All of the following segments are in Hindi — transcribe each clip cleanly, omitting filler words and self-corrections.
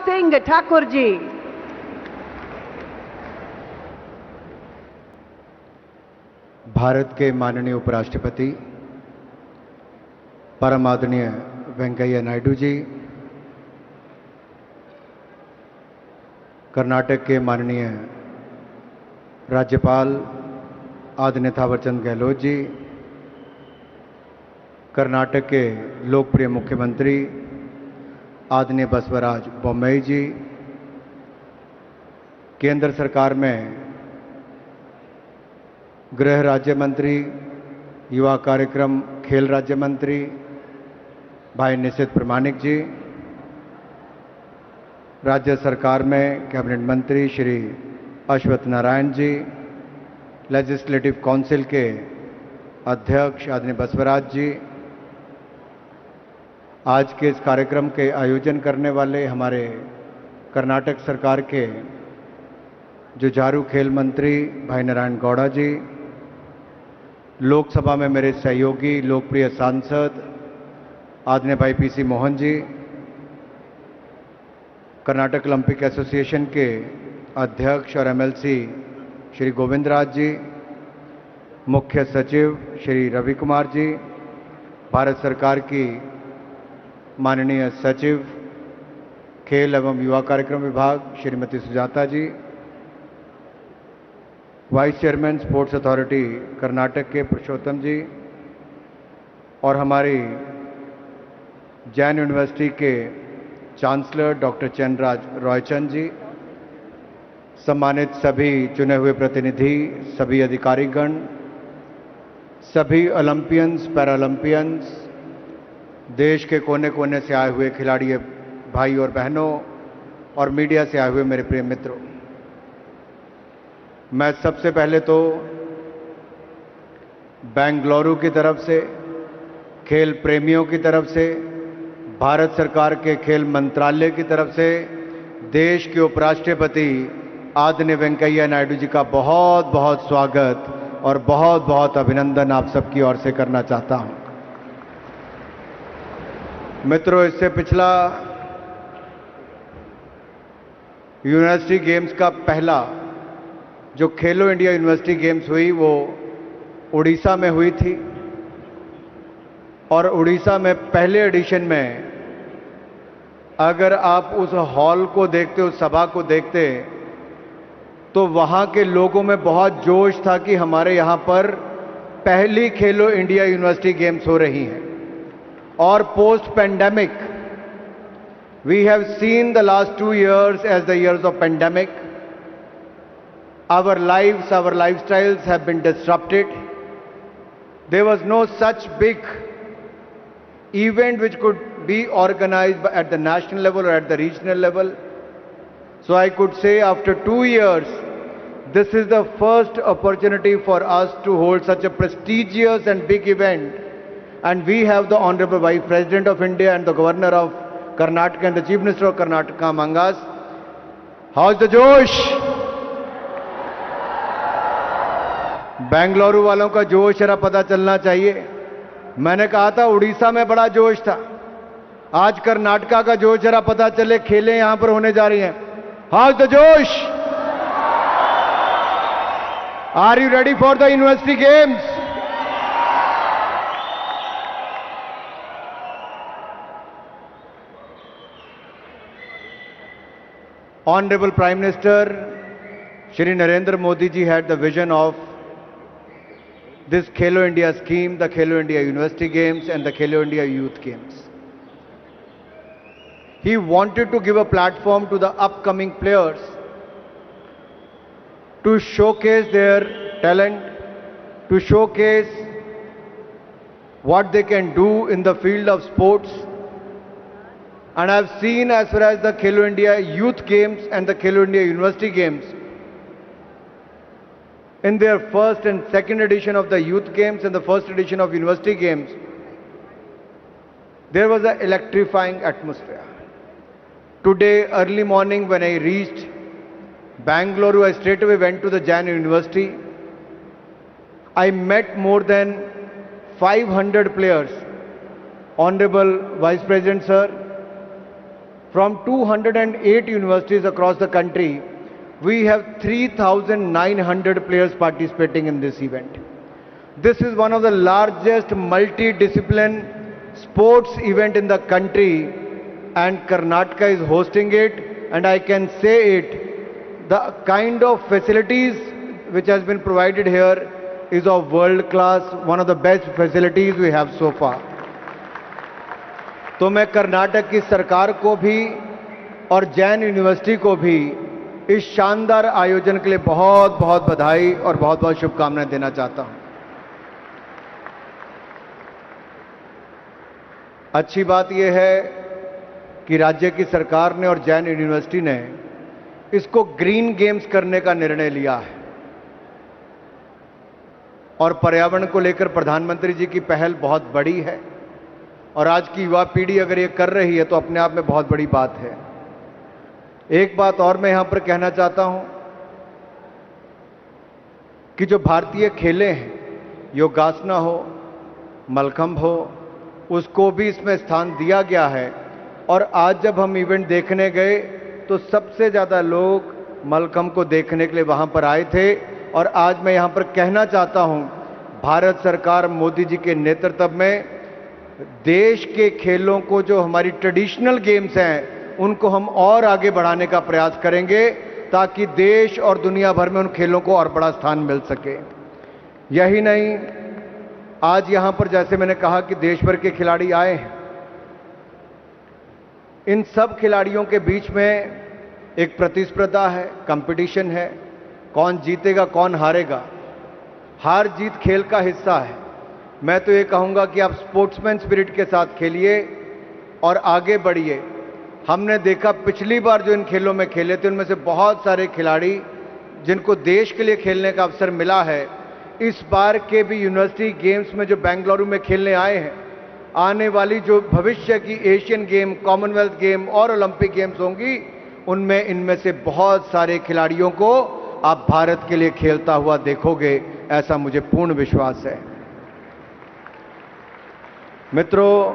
सिंह ठाकुर जी। भारत के माननीय उपराष्ट्रपति परम आदरणीय वेंकैया नायडू जी, कर्नाटक के माननीय राज्यपाल आदरणीय थावरचंद गहलोत जी, कर्नाटक के लोकप्रिय मुख्यमंत्री आदरणीय बसवराज बोम्मई जी, केंद्र सरकार में गृह राज्य मंत्री, युवा कार्यक्रम खेल राज्य मंत्री भाई निशित प्रमाणिक जी, राज्य सरकार में कैबिनेट मंत्री श्री अश्वत्थ नारायण जी, लेजिस्लेटिव काउंसिल के अध्यक्ष आदरणीय बसवराज जी, आज के इस कार्यक्रम के आयोजन करने वाले हमारे कर्नाटक सरकार के जुझारू खेल मंत्री भाई नारायण गौड़ा जी, लोकसभा में मेरे सहयोगी लोकप्रिय सांसद आदरणीय भाई PC Mohan ji, Karnataka Olympic association के अध्यक्ष और एमएलसी श्री गोविंद राज जी, मुख्य सचिव श्री रवि कुमार जी, भारत सरकार की माननीय सचिव खेल एवं युवा कार्यक्रम विभाग Shrimati Sujata ji, vice chairman sports authority Karnataka के पुरुषोत्तम जी और हमारी जैन यूनिवर्सिटी के चांसलर डॉक्टर चंद्रराज रॉयचंद जी, सम्मानित सभी चुने हुए प्रतिनिधि, सभी अधिकारीगण, सभी ओलंपियंस, पैरालंपियंस, देश के कोने कोने से आए हुए खिलाड़ी भाई और बहनों और मीडिया से आए हुए मेरे प्रिय मित्रों, मैं सबसे पहले तो बेंगलुरु की तरफ से, खेल प्रेमियों की तरफ से, भारत सरकार के खेल मंत्रालय की तरफ से देश के उपराष्ट्रपति आदरणीय वेंकैया नायडू जी का बहुत बहुत स्वागत और बहुत बहुत अभिनंदन आप सबकी ओर से करना चाहता हूं। मित्रों, इससे पिछला यूनिवर्सिटी गेम्स का पहला जो खेलो इंडिया यूनिवर्सिटी गेम्स हुई वो उड़ीसा में हुई थी और उड़ीसा में पहले एडिशन में अगर आप उस हॉल को देखते, उस सभा को देखते, तो वहां के लोगों में बहुत जोश था कि हमारे यहां पर पहली खेलो इंडिया यूनिवर्सिटी गेम्स हो रही हैं। और post pandemic we have seen the last 2 years as the years of pandemic. Our lives, our lifestyles have been disrupted. There was no such big event which could be organized at the national level or at the regional level. So I could say after 2 years, this is the first opportunity for us to hold such a prestigious and big event. And we have the Honorable Vice President of India and the Governor of Karnataka and the Chief Minister of Karnataka among us. How's the Josh? Bengaluru वालों का जोश जरा पता चलना चाहिए। मैंने कहा था उड़ीसा में बड़ा जोश था, आज कर्नाटका का जोश जरा पता चले, खेलें यहां पर होने जा रही हैं। हाउ इज द जोश? Are you ready for the university games? Honorable Prime Minister Shri Narendra Modi ji had the vision of this Khelo India scheme, the Khelo India University Games and the Khelo India Youth Games. He wanted to give a platform to the upcoming players to showcase their talent, to showcase what they can do in the field of sports. And I've seen as far as the Khelo India Youth Games and the Khelo India University Games, in their first and second edition of the Youth Games and the first edition of University Games, there was an electrifying atmosphere. Today, early morning when I reached Bangalore, I straight away went to the Jain University. I met more than 500 players. Honorable Vice President Sir, From 208 universities across the country, we have 3,900 players participating in this event. This is one of the largest multidiscipline sports event in the country, and Karnataka is hosting it, and I can say it, the kind of facilities which has been provided here is of world class, one of the best facilities we have so far. तो मैं कर्नाटक की सरकार को भी और जैन यूनिवर्सिटी को भी इस शानदार आयोजन के लिए बहुत बहुत बधाई और बहुत बहुत शुभकामनाएं देना चाहता हूं। अच्छी बात यह है कि राज्य की सरकार ने और जैन यूनिवर्सिटी ने इसको ग्रीन गेम्स करने का निर्णय लिया है और पर्यावरण को लेकर प्रधानमंत्री जी की पहल बहुत बड़ी है और आज की युवा पीढ़ी अगर ये कर रही है तो अपने आप में बहुत बड़ी बात है। एक बात और मैं यहां पर कहना चाहता हूं कि जो भारतीय खेलें हैं, योगासना हो, मलखंभ हो, उसको भी इसमें स्थान दिया गया है। और आज जब हम इवेंट देखने गए तो सबसे ज्यादा लोग मलखंभ को देखने के लिए वहां पर आए थे। और आज मैं यहां पर कहना चाहता हूं, भारत सरकार मोदी जी के नेतृत्व में देश के खेलों को, जो हमारी ट्रेडिशनल गेम्स हैं, उनको हम और आगे बढ़ाने का प्रयास करेंगे ताकि देश और दुनिया भर में उन खेलों को और बड़ा स्थान मिल सके। यही नहीं, आज यहां पर जैसे मैंने कहा कि देश भर के खिलाड़ी आए हैं, इन सब खिलाड़ियों के बीच में एक प्रतिस्पर्धा है, कंपटीशन है, कौन जीतेगा कौन हारेगा। हार जीत खेल का हिस्सा है। मैं तो ये कहूंगा कि आप स्पोर्ट्समैन स्पिरिट के साथ खेलिए और आगे बढ़िए। हमने देखा पिछली बार जो इन खेलों में खेले थे उनमें से बहुत सारे खिलाड़ी जिनको देश के लिए खेलने का अवसर मिला है, इस बार के भी यूनिवर्सिटी गेम्स में जो बेंगलुरु में खेलने आए हैं, आने वाली जो भविष्य की एशियन गेम, कॉमनवेल्थ गेम और ओलंपिक गेम्स होंगी, उनमें इनमें से बहुत सारे खिलाड़ियों को आप भारत के लिए खेलता हुआ देखोगे, ऐसा मुझे पूर्ण विश्वास है। मित्रों,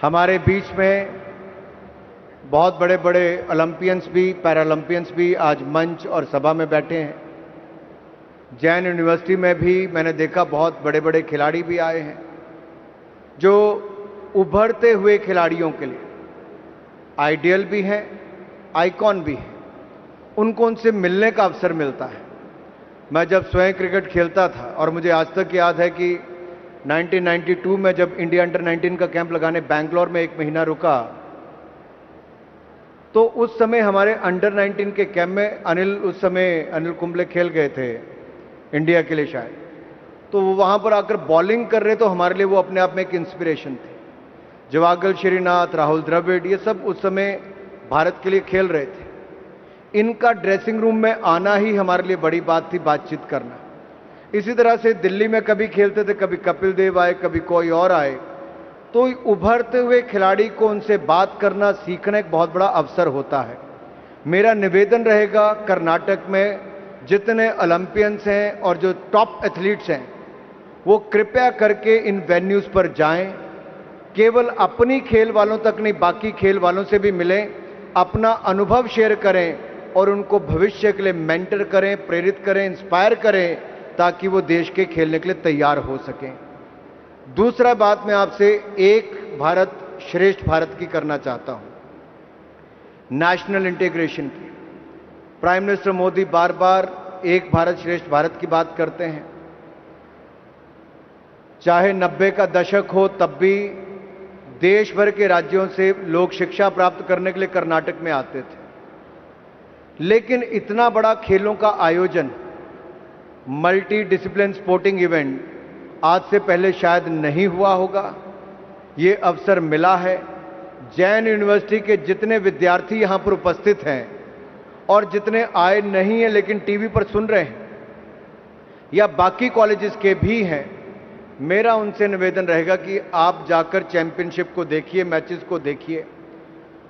हमारे बीच में बहुत बड़े बड़े ओलंपियंस भी, पैरालंपियंस भी आज मंच और सभा में बैठे हैं। जैन यूनिवर्सिटी में भी मैंने देखा बहुत बड़े बड़े खिलाड़ी भी आए हैं जो उभरते हुए खिलाड़ियों के लिए आइडियल भी हैं, आइकॉन भी हैं। उनको उनसे मिलने का अवसर मिलता है। मैं जब स्वयं क्रिकेट खेलता था और मुझे आज तक याद है कि 1992 में जब इंडिया अंडर 19 का कैंप लगाने बैंगलोर में 1 महीना रुका, तो उस समय हमारे अंडर 19 के कैंप में उस समय अनिल कुंबले खेल गए थे इंडिया के लिए शायद। तो वो वहां पर आकर बॉलिंग कर रहे, तो हमारे लिए वो अपने आप में एक इंस्पिरेशन थे। जवागल श्रीनाथ, राहुल द्रविड़, ये सब उस समय भारत के लिए खेल रहे थे। इनका ड्रेसिंग रूम में आना ही हमारे लिए बड़ी बात थी, बातचीत करना। इसी तरह से दिल्ली में कभी खेलते थे, कभी कपिल देव आए, कभी कोई और आए, तो उभरते हुए खिलाड़ी को उनसे बात करना, सीखना एक बहुत बड़ा अवसर होता है। मेरा निवेदन रहेगा, कर्नाटक में जितने ओलंपियंस हैं और जो टॉप एथलीट्स हैं, वो कृपया करके इन वेन्यूज पर जाएं। केवल अपनी खेल वालों तक नहीं, बाकी खेल वालों से भी मिलें, अपना अनुभव शेयर करें और उनको भविष्य के लिए मेंटर करें, प्रेरित करें, इंस्पायर करें, ताकि वो देश के खेलने के लिए तैयार हो सकें। दूसरा बात मैं आपसे एक भारत श्रेष्ठ भारत की करना चाहता हूं, नेशनल इंटीग्रेशन की। प्राइम मिनिस्टर मोदी बार बार एक भारत श्रेष्ठ भारत की बात करते हैं। चाहे 90 का दशक हो, तब भी देश भर के राज्यों से लोग शिक्षा प्राप्त करने के लिए कर्नाटक में आते थे। लेकिन इतना बड़ा खेलों का आयोजन, मल्टी डिसिप्लिन स्पोर्टिंग इवेंट आज से पहले शायद नहीं हुआ होगा। ये अवसर मिला है। जैन यूनिवर्सिटी के जितने विद्यार्थी यहां पर उपस्थित हैं और जितने आए नहीं हैं लेकिन टीवी पर सुन रहे हैं, या बाकी कॉलेजेस के भी हैं, मेरा उनसे निवेदन रहेगा कि आप जाकर चैंपियनशिप को देखिए, मैचेस को देखिए,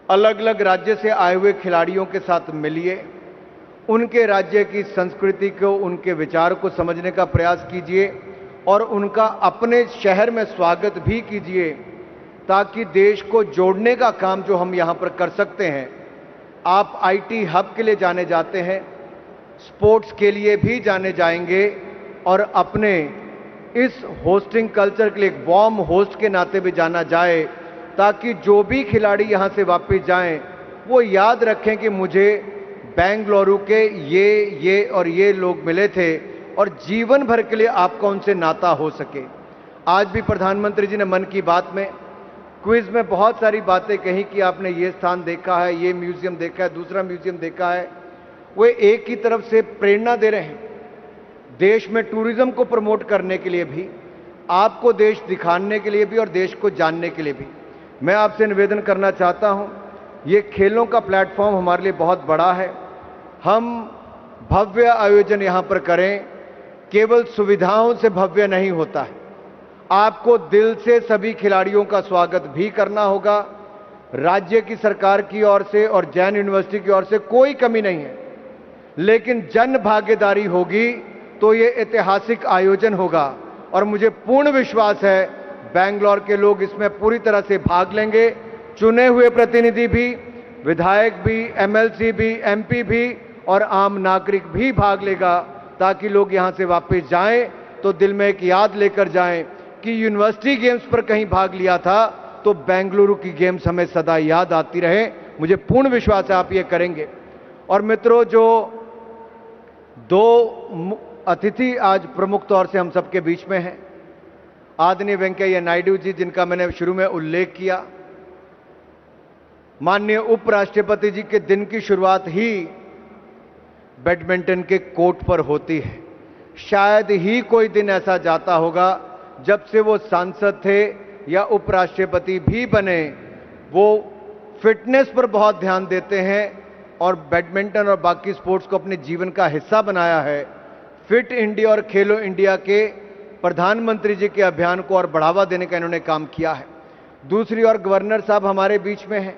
अलग अलग राज्य से आए हुए खिलाड़ियों के साथ मिलिए, उनके राज्य की संस्कृति को, उनके विचार को समझने का प्रयास कीजिए और उनका अपने शहर में स्वागत भी कीजिए। ताकि देश को जोड़ने का काम जो हम यहां पर कर सकते हैं। आप आईटी हब के लिए जाने जाते हैं, स्पोर्ट्स के लिए भी जाने जाएंगे और अपने इस होस्टिंग कल्चर के लिए एक वार्म होस्ट के नाते भी जाना जाए, ताकि जो भी खिलाड़ी यहां से वापस जाएं वो याद रखें कि मुझे बेंगलुरु के ये और ये लोग मिले थे और जीवन भर के लिए आपका उनसे नाता हो सके। आज भी प्रधानमंत्री जी ने मन की बात में क्विज में बहुत सारी बातें कही कि आपने ये स्थान देखा है, ये म्यूजियम देखा है, दूसरा म्यूजियम देखा है। वो एक ही तरफ से प्रेरणा दे रहे हैं, देश में टूरिज्म को प्रमोट करने के लिए भी, आपको देश दिखाने के लिए भी और देश को जानने के लिए भी। मैं आपसे निवेदन करना चाहता हूं, ये खेलों का प्लेटफॉर्म हमारे लिए बहुत बड़ा है। हम भव्य आयोजन यहां पर करें, केवल सुविधाओं से भव्य नहीं होता है। आपको दिल से सभी खिलाड़ियों का स्वागत भी करना होगा। राज्य की सरकार की ओर से और जैन यूनिवर्सिटी की ओर से कोई कमी नहीं है, लेकिन जन भागीदारी होगी तो ये ऐतिहासिक आयोजन होगा और मुझे पूर्ण विश्वास है बेंगलुरु के लोग इसमें पूरी तरह से भाग लेंगे। चुने हुए प्रतिनिधि भी, विधायक भी, एमएलसी भी, एमपी भी और आम नागरिक भी भाग लेगा, ताकि लोग यहां से वापस जाएं तो दिल में एक याद लेकर जाएं कि यूनिवर्सिटी गेम्स पर कहीं भाग लिया था तो बेंगलुरु की गेम्स हमें सदा याद आती रहे। मुझे पूर्ण विश्वास है आप ये करेंगे। और मित्रों, जो दो अतिथि आज प्रमुख तौर से हम सबके बीच में हैं, आदरणीय वेंकैया नायडू जी, जिनका मैंने शुरू में उल्लेख किया। माननीय उपराष्ट्रपति जी के दिन की शुरुआत ही बैडमिंटन के कोर्ट पर होती है। शायद ही कोई दिन ऐसा जाता होगा जब से वो सांसद थे या उपराष्ट्रपति भी बने, वो फिटनेस पर बहुत ध्यान देते हैं और बैडमिंटन और बाकी स्पोर्ट्स को अपने जीवन का हिस्सा बनाया है। फिट इंडिया और खेलो इंडिया के प्रधानमंत्री जी के अभियान को और बढ़ावा देने का इन्होंने काम किया है। दूसरी ओर गवर्नर साहब हमारे बीच में हैं,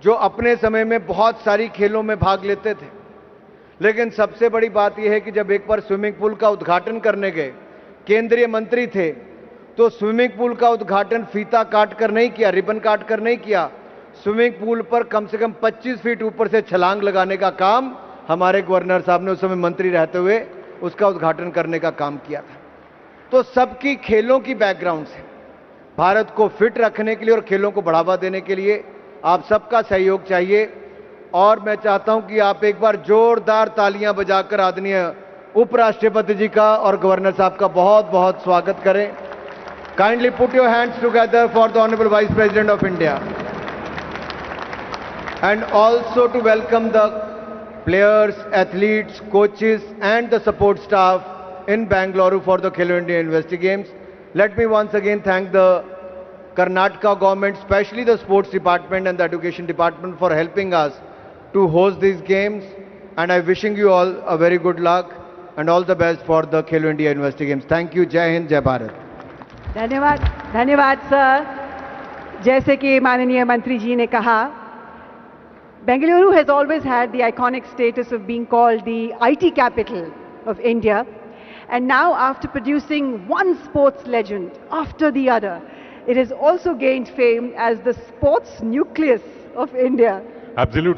जो अपने समय में बहुत सारी खेलों में भाग लेते थे, लेकिन सबसे बड़ी बात यह है कि जब एक बार स्विमिंग पूल का उद्घाटन करने गए, केंद्रीय मंत्री थे, तो स्विमिंग पूल का उद्घाटन फीता काट कर नहीं किया, रिबन काट कर नहीं किया। स्विमिंग पूल पर कम से कम 25 फीट ऊपर से छलांग लगाने का काम हमारे गवर्नर साहब ने उस समय मंत्री रहते हुए उसका उद्घाटन करने का काम किया था। तो सबकी खेलों की बैकग्राउंड से भारत को फिट रखने के लिए और खेलों को बढ़ावा देने के लिए आप सबका सहयोग चाहिए। और मैं चाहता हूं कि आप एक बार जोरदार तालियां बजाकर आदरणीय उपराष्ट्रपति जी का और गवर्नर साहब का बहुत बहुत स्वागत करें। Kindly put your hands together for the honourable vice president of India and also to welcome the players, athletes, coaches and the support staff in Bengaluru for the Khelo India University Games. Let me once again thank the Karnataka government, especially the sports department and the education department, for helping us to host these games, and I'm wishing you all a very good luck and all the best for the Khelo India University Games. Thank you. Jai Hind, Jai Bharat. धन्यवाद सर। जैसे कि माननीय मंत्री जी ने कहा, Bengaluru has always had the iconic status of being called the IT capital of India, and now after producing one sports legend after the other, it has also gained fame as the sports nucleus of India. Absolutely.